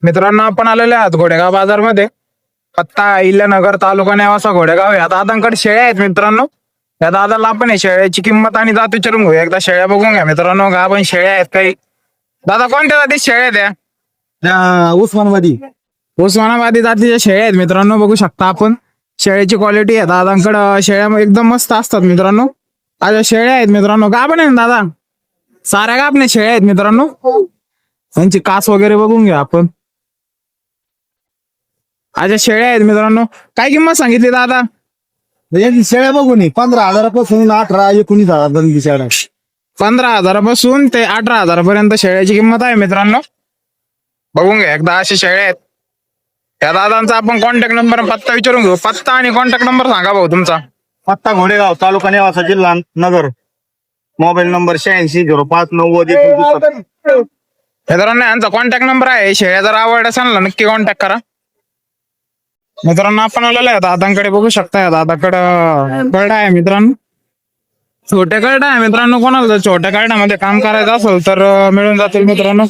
मित्रांनो आपण आलेले आहात घोडेगाव बाजारमध्ये. पत्ता इल्यानगर, तालुका नेवासा, घोडेगाव. या दादांकडे शेळ्या आहेत मित्रांनो. या दादाला आपण हे शेळ्याची किंमत आणि जात विचारून घेऊ. एकदा शेळ्या बघून घ्या मित्रांनो. गाभण शेळ्या आहेत काही. दादा कोणत्या जाती शेळ्या द्या? उस्मानाबादी जातीच्या शेळ्या आहेत मित्रांनो. बघू शकता आपण शेळ्याची क्वालिटी आहे दादांकडं. शेळ्या एकदम मस्त असतात मित्रांनो. आज शेळ्या आहेत मित्रांनो. गाभण आहे ना दादा? साऱ्या गाभणे शेळ्या आहेत मित्रांनो. त्यांची कास वगैरे बघून घ्या आपण. अच्छा शेळ्या आहेत मित्रांनो. काय किंमत सांगितली दादा? शेळ्या बघून 15,000पासून 18-19,000 शेळ्या. 15,000पासून ते 18,000पर्यंत शेळ्याची किंमत आहे मित्रांनो. बघून घ्या एकदा. अशी शेळ्या आहेत. त्या दादांचा आपण कॉन्टॅक्ट नंबर पत्ता विचारून घेऊ. पत्ता आणि कॉन्टॅक्ट नंबर सांगा भाऊ तुमचा. पत्ता घोडेगाव, तालुका नेवासा, जिल्हा नगर. Mobile number 860590. मित्रांनो यांचा कॉन्टॅक्ट नंबर आहे. शेळ्या जर आवड असेल ना नक्की कॉन्टॅक्ट करा. मित्रांनो आपण आलेलो आहे दादांकडे. बघू शकता दादाकडं करडा आहे मित्रांनो. छोट्या करडा आहे मित्रांनो. कोणाला जर छोट्या करड्यामध्ये काम करायचं असेल तर मिळून जातील मित्रांनो.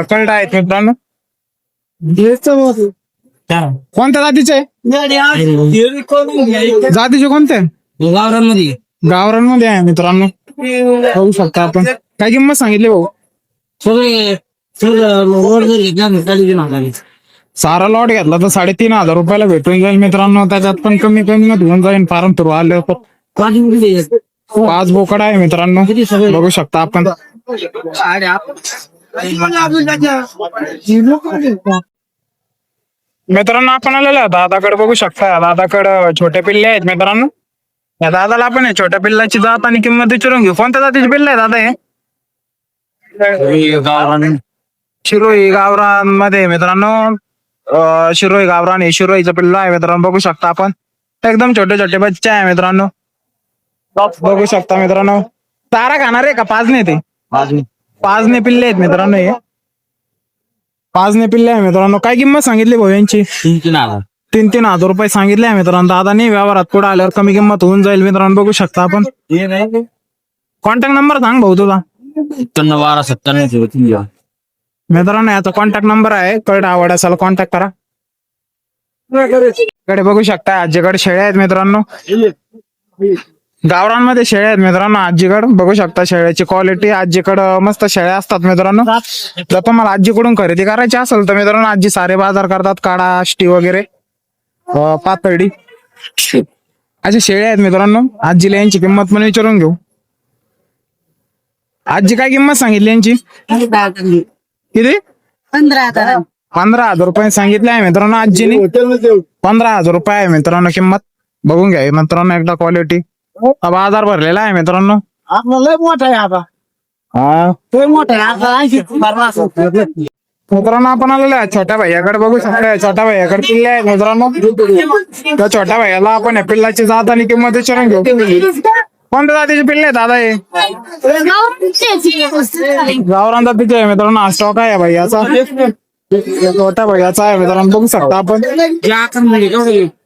करडा आहेत मित्रांनो. कोणत्या जातीचे? जातीचे कोणते? गावरांमध्ये आहे मित्रांनो. बघू शकता आपण. काय किंमत सांगितली भाऊ? सारा लॉट घेतला तर 3,500 रुपयाला भेटून जाईल मित्रांनो. त्याच्यात पण कमी मध्ये होऊन जाईल. फार्म थ्रू आले 5 बोकड आहे मित्रांनो. बघू शकता आपण. मित्रांनो आपण आलेलो दादाकडे. बघू शकता दादाकडे छोटे पिल्ले आहेत मित्रांनो. या दादाला आपण आहे छोट्या पिल्लाची जात आणि किंमत विचारून घेऊ. कोणत्या जातीचे पिल्ले आहे दादा हे? शिरोई गावरांमध्ये मित्रांनो. शिरोई गावरान हे शिरोईचं पिल्ल आहे मित्रांनो. बघू शकता आपण. एकदम छोटे छोटे बच्चे आहे मित्रांनो. बघू शकता मित्रांनो. चारा खाणार आहे का? पाजणे ते पाजणे पिल्ले आहेत मित्रांनो. हे पाजणे पिल्ले आहे मित्रांनो. काय किंमत सांगितली भाऊ यांची? 3,000 रुपये सांगितले आहे मित्रांनो. दादाने व्यवहारात पुढे आल्यावर कमी किंमत होऊन जाईल मित्रांनो. बघू शकता आपण. कॉन्टॅक्ट नंबर सांग भाऊ तुझा. 1297. मित्रांनो याचा कॉन्टॅक्ट नंबर आहे. कळड आवड असाल कॉन्टॅक्ट करा. कडे बघू शकता आजीकडे शेळ्या आहेत मित्रांनो. गावरांमध्ये शेळ्या आहेत मित्रांनो. आजीकडे बघू शकता शेळ्याची क्वालिटी. आजीकडं मस्त शेळ्या असतात मित्रांनो. जर तुम्हाला आजीकडून खरेदी करायची असेल तर मित्रांनो आजी सारे बाजार करतात. काडा, आष्टी वगैरे, पातळी अशा शेळ्या आहेत मित्रांनो. आजीला यांची किंमत पण विचारून घेऊ. आजी काय किंमत सांगितली यांची? किती? 15,000 रुपये सांगितले आहे मित्रांनो. आजीने 15,000 रुपये आहे मित्रांनो किंमत. बघून घ्या मित्रांनो एकदा क्वालिटी. बाजार भरलेला आहे मित्रांनो. लय मोठा आहे आता. मोठा आहे मित्रांनो आपण आलेलो आहे छोट्या भैयाकडे. बघू शकता छोट्या भैयाकडे पिल्ले आहेत मित्रांनो. त्या छोट्या भैयाला आपण या पिल्लाची जात आणि किंमत विचारून घेऊ. कोणत्या जातीचे पिल्ले आहेत दादा हे? गावरान जातीचे आहे मित्रांनो. हा स्टॉक आहे भैयाचा. छोट्या भैयाचा आहे मित्रांनो. बघू शकता आपण.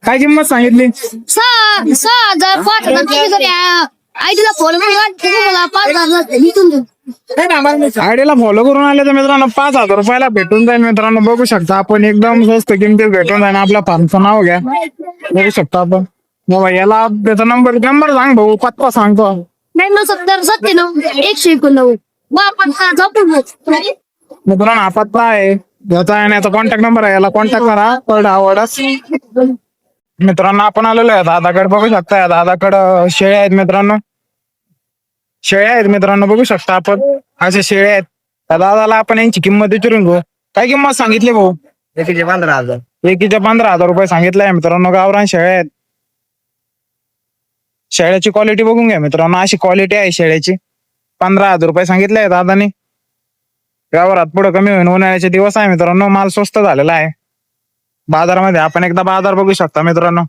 काय किंमत सांगितली? 6,000 आयडीला फॉलो आयडीला फॉलो करून आले तर मित्रांनो 5,000 रुपयाला भेटून जाईल मित्रांनो. बघू शकता आपण. एकदम स्वस्त किमतीत भेटून जाईल. आपल्या फार्मचं नाव घ्या. बघू शकता आपण. याला त्याचा नंबर सांग भाऊ. पत्ता सांगतो. 99 मित्रांनो हा पत्ता आहे याचा आहे. याचा कॉन्टॅक्ट नंबर आहे. याला कॉन्टॅक्ट करा. कळड आवडच. मित्रांनो आपण आलेलो आहे दादाकडे. बघू शकता दादाकडे शेळ्या आहेत मित्रांनो. शेळ्या आहेत मित्रांनो. बघू शकता आपण. असे शेळ्या आहेत. त्या दादाला आपण यांची किंमत विचारून घेऊ. काय किंमत सांगितली भाऊ? 15,000. एकीचे 15,000 रुपये सांगितले आहे मित्रांनो. गावरान शेळ्या आहेत. शेळ्याची क्वालिटी बघून घ्या मित्रांनो. अशी क्वालिटी आहे शेळ्याची. 15,000 रुपये सांगितले आहे दादाने. व्यवहारात पुढे कमी होईल. उन्हाळ्याचे दिवस आहे मित्रांनो. माल स्वस्त झालेला आहे बाजारामध्ये. आपण एकदा बाजार बघू शकता मित्रांनो.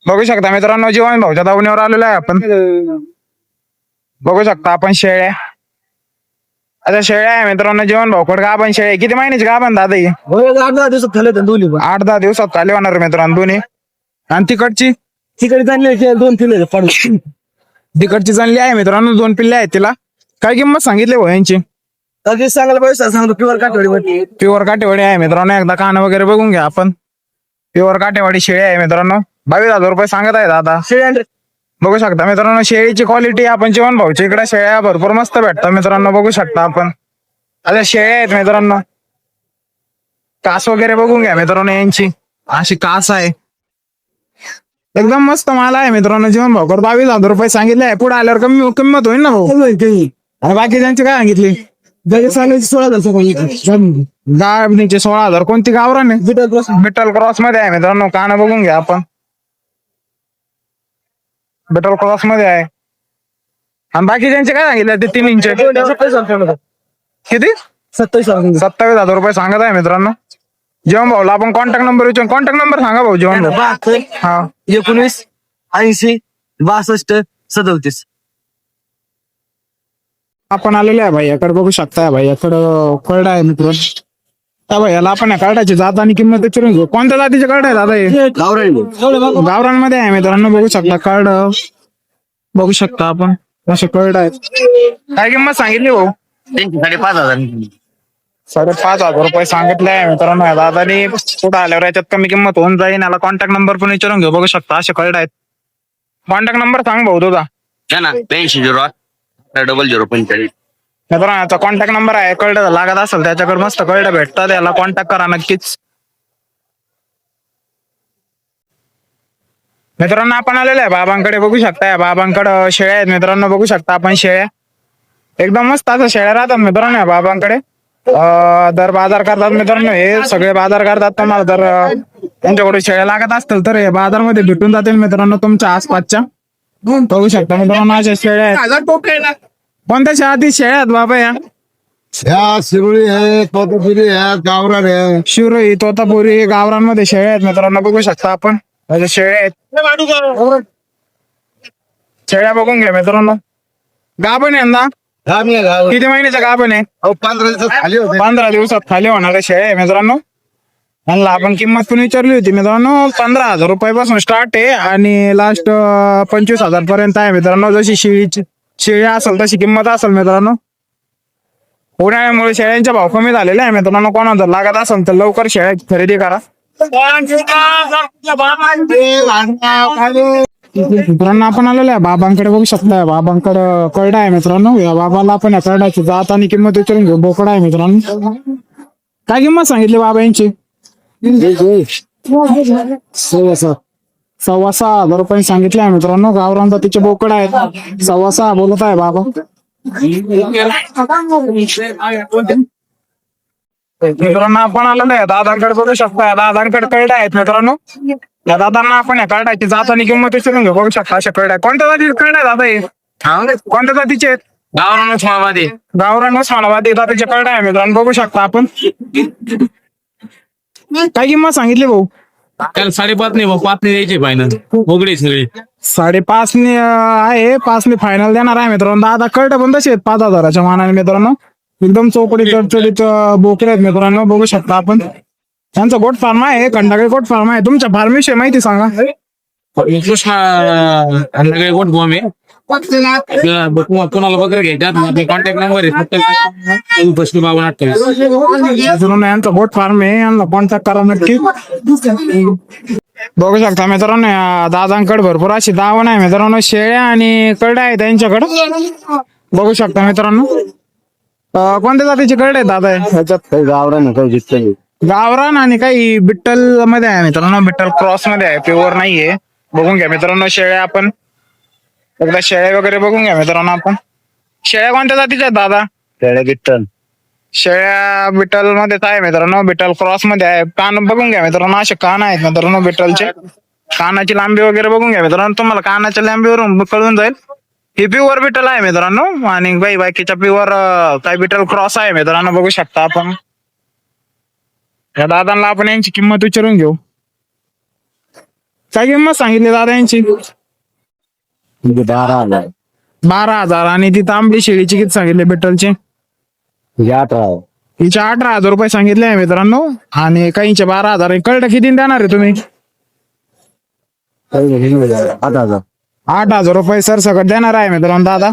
बघू शकता मित्रांनो. जीवन भाऊच्या दावणीवर आलेलो आहे आपण. बघू शकता आपण शेळ्या. आता शेळ्या आहे मित्रांनो. जीवन भाऊकड गाभण शेळ्या. किती महिन्याची गाभण दादा ही? 8-10 दिवसात झाले दोन्ही. 8-10 दिवसात चालू होणार मित्रांनो दोन्ही. आणि तिकडची तिकडे चालले 2-3 तिकडची चांगली आहे मित्रांनो, 2 पिल्ले आहेत तिला. काय किंमत सांगितली भाऊ यांची? अगदी सांगायला पैसा सांगतो प्युअर काठवडी प्युअर काटेवाडी आहे मित्रांनो, एकदा कान वगैरे बघून घ्या आपण. प्युअर काटेवाडी शेळी आहे मित्रांनो, 22,000 रुपये सांगत आहे दादा. बघू शकता मित्रांनो, शेळीची क्वालिटी आपण जीवन भाऊच्या इकडे शेळ्या भरपूर मस्त भेटतात मित्रांनो, बघू शकता आपण. आता शेळ्या आहेत मित्रांनो, कास वगैरे बघून घ्या मित्रांनो यांची. अशी कास आहे, एकदम मस्त माल आहे मित्रांनो. जीवन भाऊ 22,000 रुपये सांगितले आहे. पुढे आल्यावर कमी किंमत होईल ना भाऊ? आणि बाकी त्यांची काय सांगितली? 16,000 गाबणीचे 16,000. कोणती गावरान आहे? बिटल क्रॉस मध्ये आहे मित्रांनो, कान बघून घ्या आपण. बिटल क्रॉस मध्ये आहे. आणि बाकी त्यांचे काय सांगितले ते 3 इंच? किती? 27,000 रुपये सांगत आहे मित्रांनो. जेवण भाऊला आपण कॉन्टॅक्ट नंबर विचारून, कॉन्टॅक्ट नंबर सांगा भाऊ जेवण भाऊ. 72 हा 19 80 62 37. आपण आलेलो आहे भाई याकडे, बघू शकताय भाई याकडं कळडा आहे मित्रांनो. त्या भाईला आपण या कार्डाची जात आणि किंमत विचारून घेऊ. कोणत्या जातीचे कार्ड आहे दादा हे? गावरांमध्ये आहे मित्रांनो, बघू शकता कार्ड बघू शकता आपण, असे कार्ड आहेत. काय किंमत सांगितली भाऊ? 5,500. 5,500 रुपये सांगितले आहे मित्रांनो या दादानी. पुढे आल्यावर याच्यात कमी किंमत होऊन जाईल. याला कॉन्टॅक्ट नंबर पण विचारून घेऊ. बघू शकता असे कार्ड आहेत. कॉन्टॅक्ट नंबर सांग भाऊ तुझा. 82 मित्रांनो याचा कॉन्टॅक्ट नंबर आहे. कळड लागत असेल त्याच्याकडे मस्त कळड भेटतात, याला कॉन्टॅक्ट करा नक्कीच. मित्रांनो आपण आलेलो आहे बाबांकडे, बघू शकता या बाबांकडे शेळ्या आहेत मित्रांनो, बघू शकता आपण शेळ्या एकदम मस्त असं शेळ्या राहतात मित्रांनो या बाबांकडे. दर बाजार करतात मित्रांनो, हे सगळे बाजार करतात. तुम्हाला जर त्यांच्याकडे शेळ्या लागत असतील तर हे बाजारमध्ये भेटून जातील मित्रांनो तुमच्या आसपासच्या. बघू शकता मित्रांनो अशा शेळ्या आहेत. कोणत्या शेळ्या शेळ्या आहेत बाबा या? शिरोळी आहे, तोतापुरी आहे, गावरान आहे. शिरोई तोतापुरी गावरांमध्ये शेळ्या आहेत मित्रांनो, बघू शकता आपण अशा शेळ्या आहेत. शेळ्या बघून घ्या मित्रांनो. गाभण आहे ना? किती महिन्याच्या गाभण आहे? 15 दिवसात खाली होते. 15 दिवसात खाली होणाऱ्या शेळ्या आहे मित्रांनो. यांना आपण किंमत पण विचारली होती मित्रांनो, 15,000 रुपयापासून स्टार्ट आहे आणि लास्ट 25,000 पर्यंत आहे मित्रांनो. जशी शेळी असेल तशी किंमत असेल मित्रांनो. उन्हाळ्यामुळे शेळ्यांचे भाव कमी झालेले आहे मित्रांनो. कोणा जर लागत असेल तर लवकर शेळ्या खरेदी करा मित्रांनो. आपण आलेलो आहे बाबांकडे, बघू शकता बाबांकडे करडा आहे मित्रांनो. या बाबाला आपण या करड्याची जात आणि किंमत विचारून घेऊ. बोकडा आहे मित्रांनो. काय किंमत सांगितली बाबा यांची? 6,500 रुपये सांगितले आहे मित्रांनो. गावरान जातीचे बोकड आहेत. 6,500 बोलत आहे बाबा. मित्रांनो आपण आलेलो आहे दादांकडे, बघू शकता दादांकडे करडा आहेत मित्रांनो. या दादांना आपण या करड्याची जात आणि किंमत विचारून घेऊ. बघू शकता अशा करड्या. कोणत्या जातीचे करडा आहे दादा हे? कोणत्या जातीचे आहेत? गावरान उस्मानाबादी. गावरान उस्मानाबादी जातीचे करडा आहे मित्रांनो, बघू शकता आपण. काय किंमत सांगितली भाऊ? त्याला 5.5 नाही भाऊ, 5 नाही द्यायचे फायनल. उघडे सगळे 5.5 आहे. 5 फायनल देणार आहे मित्रांनो. दादा कळट पण तसे आहेत 5,000च्या मानाने मित्रांनो. एकदम चौकडी चडचडीत बोकडे आहेत मित्रांनो, बघू शकता आपण. त्यांचा गोट फार्म आहे, खंडागळे गोट फार्म आहे. तुमच्या फार्मविषयी माहिती सांगा. कृष्णा कोण बॉम्ब आहे. कोणाला बघा घ्यायच्यात कॉन्टॅक्ट नंबर आहे 57 यांचा गोट फार्म आहे. यांना कॉन्टॅक्ट करा नक्की. बघू शकता मित्रांनो या दादांकडे भरपूर अशी दावण आहे मित्रांनो. शेळ्या आणि करड्या आहे त्यांच्याकडे, बघू शकता मित्रांनो. कोणत्या जातीचे करडे आहेत दादा? ह्याच्यात काही गावरान आहे, काही जितकं गावरान आणि काही बिट्टल मध्ये आहे मित्रांनो. बिट्टल क्रॉस मध्ये आहे, प्युअर नाहीये. बघून घ्या मित्रांनो शेळ्या. आपण एकदा शेळ्या वगैरे बघून घ्या मित्रांनो. आपण शेळ्या कोणत्या जातीच्या आहेत दादा? पेड्या गिट्टन. शेळ्या बिटल मध्येच आहे मित्रांनो, बिटल क्रॉस मध्ये आहे. कान बघून घ्या मित्रांनो, असे कान आहेत मित्रांनो बिटलचे. कानाची लांबी वगैरे बघून घ्या मित्रांनो, तुम्हाला कानाच्या लांबीवरून कळून जाईल. ही प्युअर बिटल आहे मित्रांनो. आणि बाकीच्या प्युअर काही बिटल क्रॉस आहे मित्रांनो, बघू शकता आपण. या दादांना आपण यांची किंमत विचारून घेऊ. काय किंमत सांगितली दादा यांची? 12,000. 12,000. आणि ती तांबडी शेळीची किती सांगितली बिटलची? 18,000. हिचे 18,000 रुपये सांगितले आहे मित्रांनो. आणि काहींचे 12,000. कळलं किती देणार आहे तुम्ही? 8,000. 8,000 रुपये सर सकट देणार आहे मित्रांनो दादा.